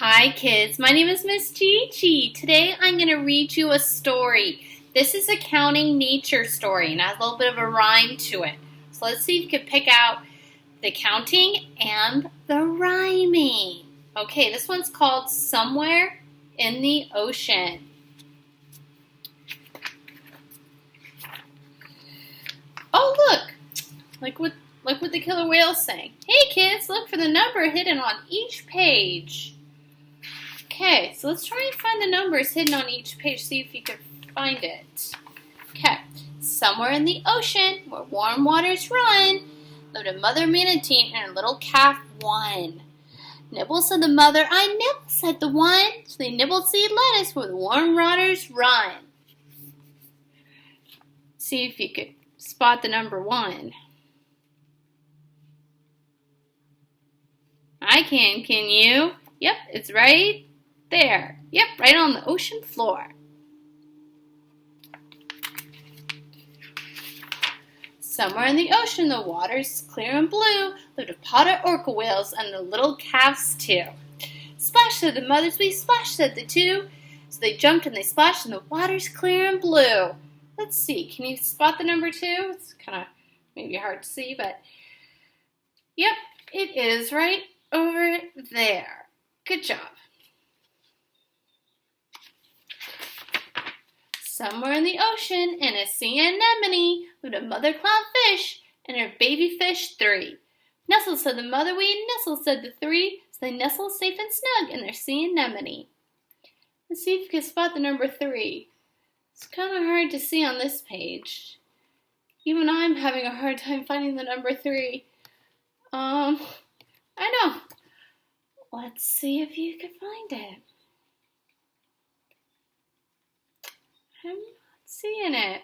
Hi kids, my name is Miss Gigi. Today I'm going to read you a story. This is a counting nature story and has a little bit of a rhyme to it. So let's see if you can pick out the counting and the rhyming. Okay, this one's called Somewhere in the Ocean. Oh look, like what the killer whale's saying. Hey kids, look for the number hidden on each page. Okay, so let's try and find the numbers hidden on each page, see if you can find it. Okay, somewhere in the ocean where warm waters run, lived a mother manatee and her little calf One. Nibble said the mother, I nibble, said the one. So they nibbled seed lettuce where the warm waters run. See if you could spot the number 1. I can you? Yep, it's right there. Yep, right on the ocean floor. Somewhere in the ocean, the water's clear and blue, lived a pod of orca whales and the little calves too. Splash, said the mothers, we splash, said the two. So they jumped and they splashed and the water's clear and blue. Let's see, can you spot the number 2? It's kind of maybe hard to see, but yep, it is right over there. Good job. Somewhere in the ocean, in a sea anemone, lived a mother clownfish and her baby fish 3. Nestle, said the mother, we nestle, said the 3. So they nestled safe and snug in their sea anemone. Let's see if you can spot the number 3. It's kind of hard to see on this page. Even I'm having a hard time finding the number 3. I know. Let's see if you can find it. I'm not seeing it.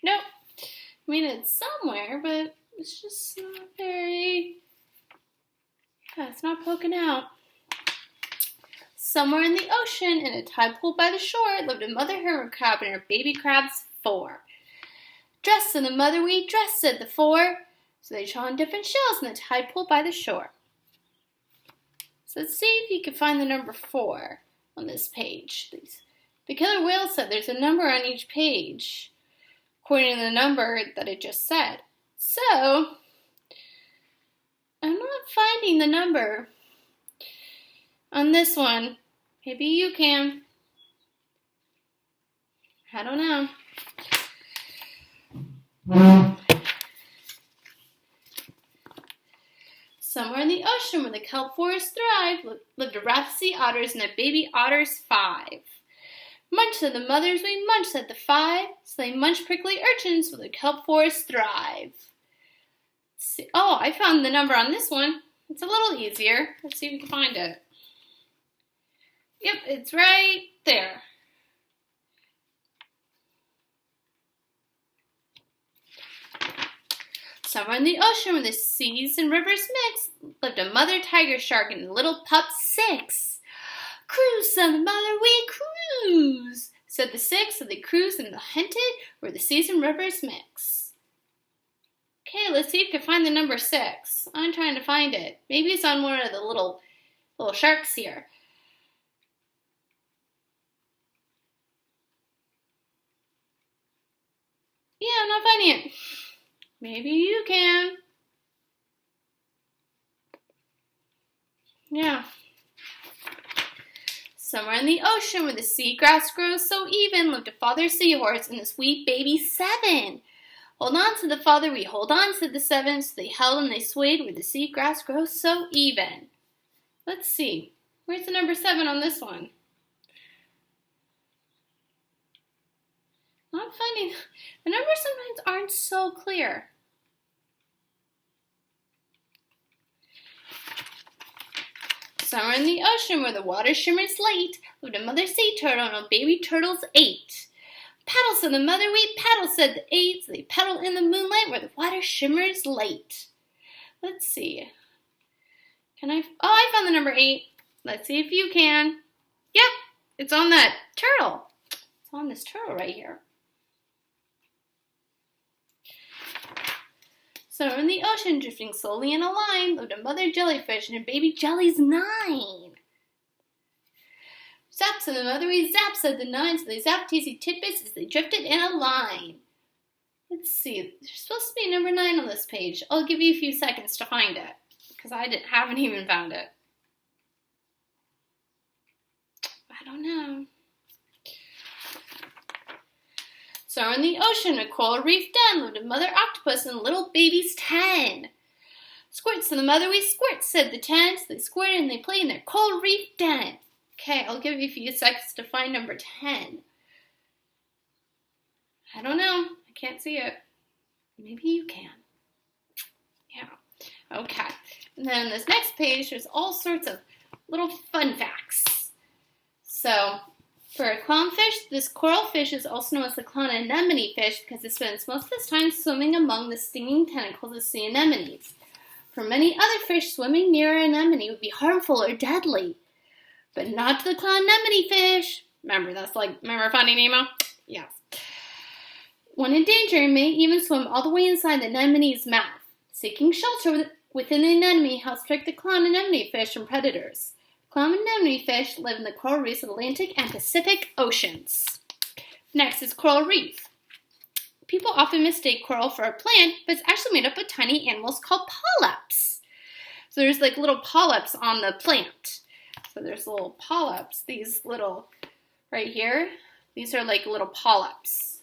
Nope. I mean, it's somewhere, but it's just not very... Yeah, it's not poking out. Somewhere in the ocean, in a tide pool by the shore, lived a mother hermit crab and her baby crabs 4. Dress, said the mother, we dress, said the 4. So they shone different shells in the tide pool by the shore. So let's see if you can find the number 4 on this page. The killer whale said there's a number on each page, according to the number that it just said. So, I'm not finding the number on this one. Maybe you can. I don't know. Somewhere in the ocean where the kelp forests thrive, lived a raft of sea otters and their baby otters 5. Munch, said the mothers, we munch, said the 5. So they munch prickly urchins where the kelp forests thrive. Oh, I found the number on this one. It's a little easier. Let's see if we can find it. Yep, it's right there. Somewhere in the ocean where the seas and rivers mix, lived a mother tiger shark and a little pup 6. Cruise, said the mother, we cruise, said the 6. So they cruised and hunted where the seas and rivers mix. Okay, let's see if you can find the number 6. I'm trying to find it. Maybe it's on one of the little sharks here. Yeah, I'm not finding it. Maybe you can. Yeah. Somewhere in the ocean where the seagrass grows so even, lived a father seahorse and his wee baby 7. Hold on, said the father, we hold on, said the 7. So they held and they swayed where the seagrass grows so even. Let's see. Where's the number 7 on this one? I'm finding the numbers sometimes aren't so clear. Somewhere in the ocean where the water shimmers late, lived a mother sea turtle and a baby turtles 8. Paddle, said the mother, we paddle, said the 8. So they paddle in the moonlight where the water shimmers late. Let's see. I found the number 8. Let's see if you can. Yep, it's on that turtle. It's on this turtle right here. So in the ocean, drifting slowly in a line, lived a mother jellyfish and her baby jellies 9. Zap, said the mother, we zap, said the nine, so they zapped tasty tidbits as they drifted in a line. Let's see, there's supposed to be number 9 on this page. I'll give you a few seconds to find it, because I haven't even found it. I don't know. So in the ocean, a coral reef den, lived a mother octopus and little babies 10. Squirt, said the mother, we squirt, said the 10. So they squirted and they played in their coral reef den. Okay, I'll give you a few seconds to find number 10. I don't know. I can't see it. Maybe you can. Yeah. Okay. And then on this next page, there's all sorts of little fun facts. So, for a clownfish, this coral fish is also known as the clown anemone fish because it spends most of its time swimming among the stinging tentacles of sea anemones. For many other fish, swimming near an anemone would be harmful or deadly. But not to the clown anemone fish. Remember Finding Nemo? Yes. When in danger, it may even swim all the way inside the anemone's mouth. Seeking shelter within the anemone helps protect the clown anemone fish from predators. Clown anemone fish live in the coral reefs of the Atlantic and Pacific Oceans. Next is coral reef. People often mistake coral for a plant, but it's actually made up of tiny animals called polyps. So there's like little polyps on the plant. So there's little polyps, these little, right here, these are like little polyps.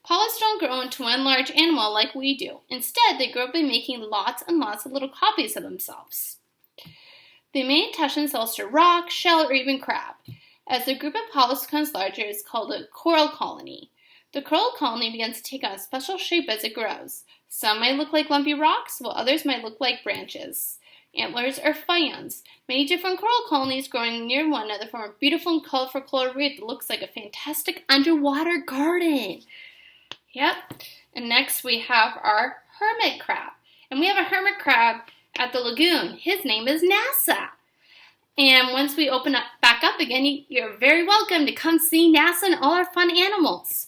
Polyps don't grow into one large animal like we do. Instead, they grow by making lots and lots of little copies of themselves. They may attach themselves to rock, shell, or even crab. As the group of polyps becomes larger, it's called a coral colony. The coral colony begins to take on a special shape as it grows. Some might look like lumpy rocks, while others might look like branches, antlers, or fans. Many different coral colonies growing near one another form a beautiful and colorful coral reef that looks like a fantastic underwater garden. Yep. And next we have our hermit crab. And we have a hermit crab at the lagoon. His name is NASA. And once we open up back up again, you're very welcome to come see NASA and all our fun animals.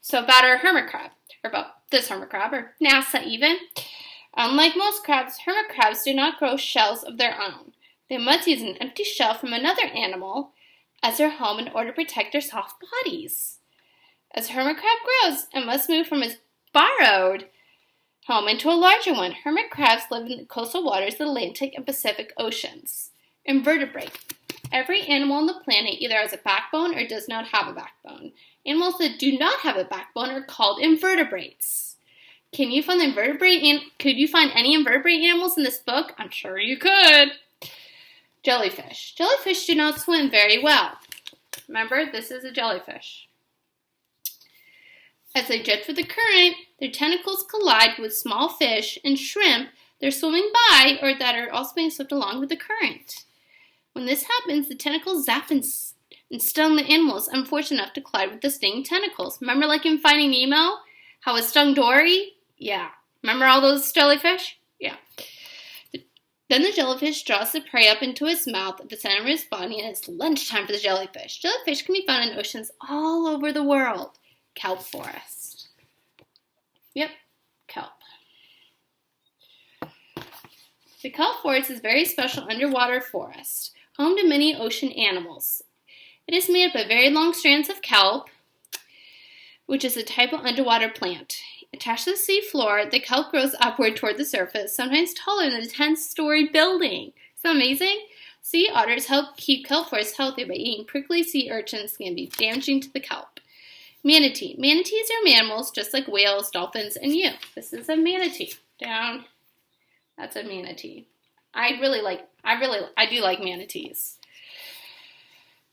So about our hermit crab, or about this hermit crab, or NASA even. Unlike most crabs, hermit crabs do not grow shells of their own. They must use an empty shell from another animal as their home in order to protect their soft bodies. As a hermit crab grows, it must move from its borrowed home into a larger one. Hermit crabs live in the coastal waters of the Atlantic and Pacific Oceans. Invertebrate. Every animal on the planet either has a backbone or does not have a backbone. Animals that do not have a backbone are called invertebrates. Could you find any invertebrate animals in this book? I'm sure you could. Jellyfish. Jellyfish do not swim very well. Remember, this is a jellyfish. As they drift with the current, their tentacles collide with small fish and shrimp that are swimming by or that are also being swept along with the current. When this happens, the tentacles zap and stung the animals unfortunate enough to collide with the stinging tentacles. Remember like in Finding Nemo? How it stung Dory? Yeah. Remember all those jellyfish? Yeah. Then the jellyfish draws the prey up into its mouth at the center of its body, and it's lunchtime for the jellyfish. Jellyfish can be found in oceans all over the world. Kelp forest. Yep, kelp. The kelp forest is a very special underwater forest, home to many ocean animals. It is made up of very long strands of kelp, which is a type of underwater plant. Attached to the sea floor, the kelp grows upward toward the surface, sometimes taller than a 10-story building. Isn't that amazing? Sea otters help keep kelp forests healthy by eating prickly sea urchins that can be damaging to the kelp. Manatee. Manatees are mammals just like whales, dolphins, and you. This is a manatee. Down. That's a manatee. I do like manatees.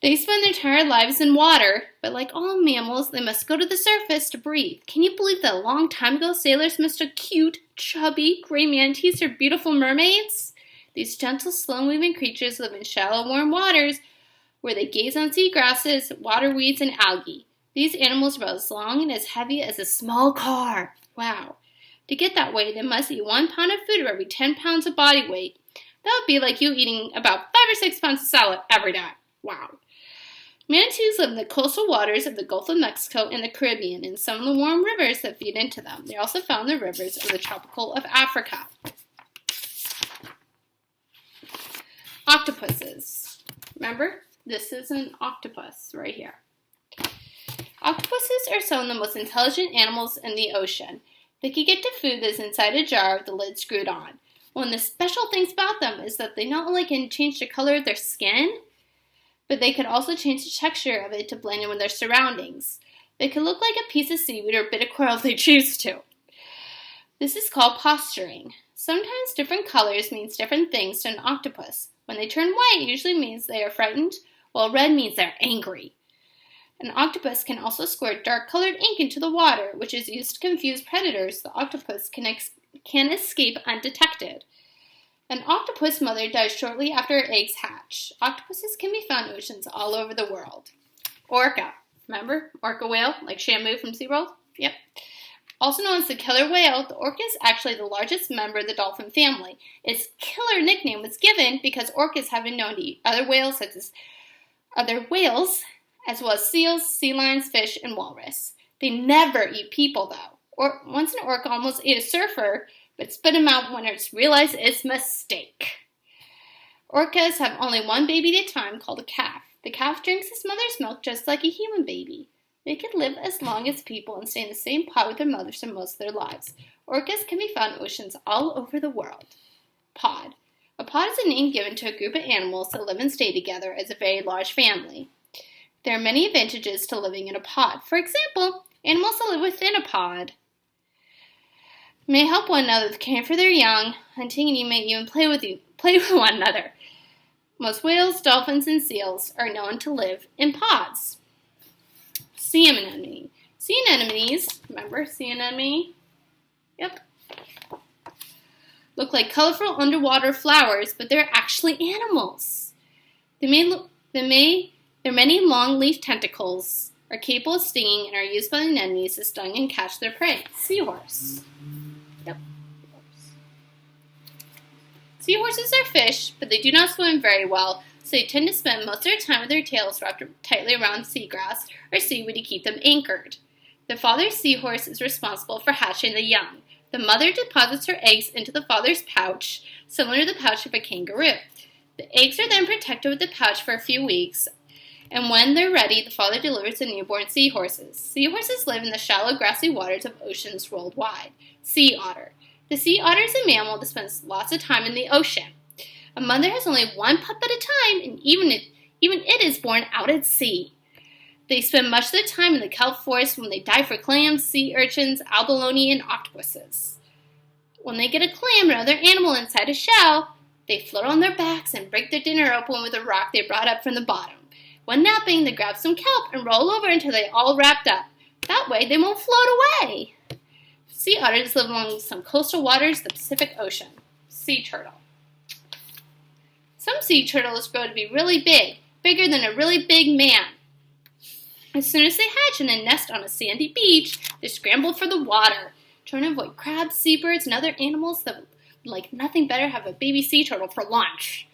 They spend their entire lives in water, but like all mammals, they must go to the surface to breathe. Can you believe that a long time ago, sailors missed cute, chubby, gray manatees or beautiful mermaids? These gentle, slow-moving creatures live in shallow, warm waters where they gaze on seagrasses, water weeds, and algae. These animals are about as long and as heavy as a small car. Wow. To get that weight, they must eat 1 pound of food for every 10 pounds of body weight. That would be like you eating about 5 or 6 pounds of salad every day. Wow. Manatees live in the coastal waters of the Gulf of Mexico and the Caribbean and some of the warm rivers that feed into them. They're also found in the rivers of the tropical of Africa. Octopuses. Remember? This is an octopus right here. Octopuses are some of the most intelligent animals in the ocean. They can get to food that's inside a jar with the lid screwed on. One of the special things about them is that they not only can change the color of their skin, but they can also change the texture of it to blend in with their surroundings. They can look like a piece of seaweed or a bit of coral if they choose to. This is called posturing. Sometimes different colors means different things to an octopus. When they turn white, it usually means they are frightened, while red means they're angry. An octopus can also squirt dark-colored ink into the water, which is used to confuse predators. The octopus can escape undetected. An octopus mother dies shortly after her eggs hatch. Octopuses can be found in oceans all over the world. Orca. Remember? Orca whale, like Shamu from SeaWorld? Yep. Also known as the killer whale, the orca is actually the largest member of the dolphin family. Its killer nickname was given because orcas have been known to eat other whales, as well as seals, sea lions, fish, and walrus. They never eat people, though. Once an orca almost ate a surfer, but spit him out when it's realized its mistake. Orcas have only one baby at a time, called a calf. The calf drinks its mother's milk just like a human baby. They can live as long as people and stay in the same pod with their mothers for most of their lives. Orcas can be found in oceans all over the world. Pod. A pod is a name given to a group of animals that live and stay together as a very large family. There are many advantages to living in a pod. For example, animals that live within a pod may help one another with caring for their young, hunting, and you may even play with one another. Most whales, dolphins, and seals are known to live in pods. Sea anemone. Sea anemones, remember sea anemone? Yep. Look like colorful underwater flowers, but they're actually animals. Their many long leaf tentacles are capable of stinging and are used by the anemones to sting and catch their prey. Seahorse. Yep. Seahorses are fish, but they do not swim very well, so they tend to spend most of their time with their tails wrapped tightly around seagrass or seaweed to keep them anchored. The father seahorse is responsible for hatching the young. The mother deposits her eggs into the father's pouch, similar to the pouch of a kangaroo. The eggs are then protected with the pouch for a few weeks, and when they're ready, the father delivers the newborn seahorses. Seahorses live in the shallow, grassy waters of oceans worldwide. Sea otter. The sea otter is a mammal that spends lots of time in the ocean. A mother has only one pup at a time, and even it is born out at sea. They spend much of their time in the kelp forest when they dive for clams, sea urchins, abalone, and octopuses. When they get a clam or another animal inside a shell, they float on their backs and break their dinner open with a rock they brought up from the bottom. When napping, they grab some kelp and roll over until they're all wrapped up. That way, they won't float away. Sea otters live along some coastal waters of the Pacific Ocean. Sea turtle. Some sea turtles grow to be really big, bigger than a really big man. As soon as they hatch and then nest on a sandy beach, they scramble for the water, trying to avoid crabs, seabirds, and other animals that would like nothing better have a baby sea turtle for lunch.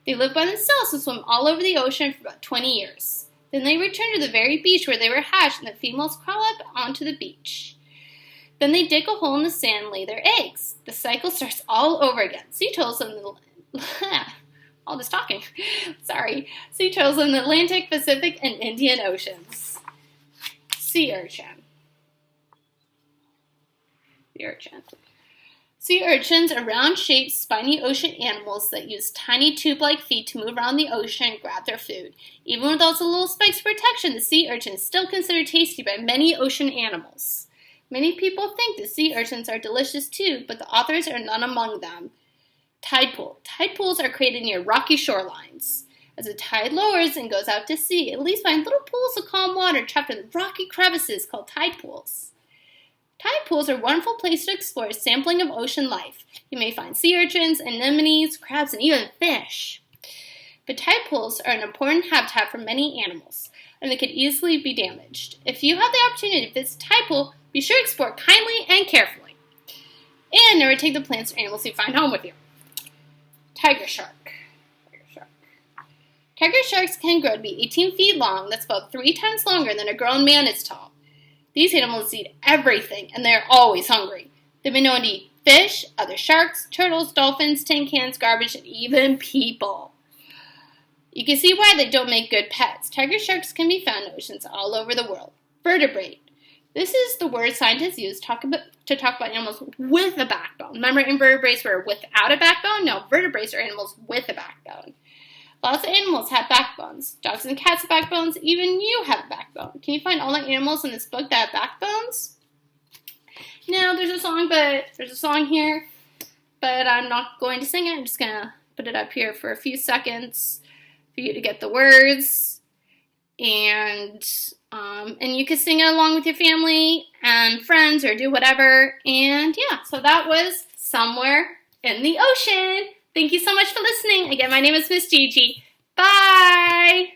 They live by themselves and swim all over the ocean for about 20 years. Then they return to the very beach where they were hatched, and the females crawl up onto the beach. Then they dig a hole in the sand and lay their eggs. The cycle starts all over again. Sea turtles in the all this talking. Sorry. Sea turtles in the Atlantic, Pacific, and Indian Oceans. Sea urchin. Sea urchin. Sea urchins are round-shaped, spiny ocean animals that use tiny tube-like feet to move around the ocean and grab their food. Even with all the little spikes for protection, the sea urchin is still considered tasty by many ocean animals. Many people think the sea urchins are delicious too, but the authors are none among them. Tide pool. Tide pools are created near rocky shorelines. As the tide lowers and goes out to sea, it leaves behind little pools of calm water trapped in rocky crevices called tide pools. Tide pools are a wonderful place to explore a sampling of ocean life. You may find sea urchins, anemones, crabs, and even fish. But tide pools are an important habitat for many animals, and they could easily be damaged. If you have the opportunity to visit a tide pool, be sure to explore kindly and carefully. And never take the plants or animals you find home with you. Tiger shark. Tiger sharks can grow to be 18 feet long. That's about 3 times longer than a grown man is tall. These animals eat everything, and they are always hungry. They've been known to eat fish, other sharks, turtles, dolphins, tin cans, garbage, and even people. You can see why they don't make good pets. Tiger sharks can be found in oceans all over the world. Vertebrate. This is the word scientists use to talk about animals with a backbone. Remember, invertebrates were without a backbone? No, vertebrates are animals with a backbone. Lots of animals have backbones. Dogs and cats have backbones. Even you have a backbone. Can you find all the animals in this book that have backbones? No, there's a song here, but I'm not going to sing it. I'm just going to put it up here for a few seconds for you to get the words. And you can sing it along with your family and friends or do whatever. And yeah, so that was Somewhere in the Ocean. Thank you so much for listening. Again, my name is Miss Gigi. Bye!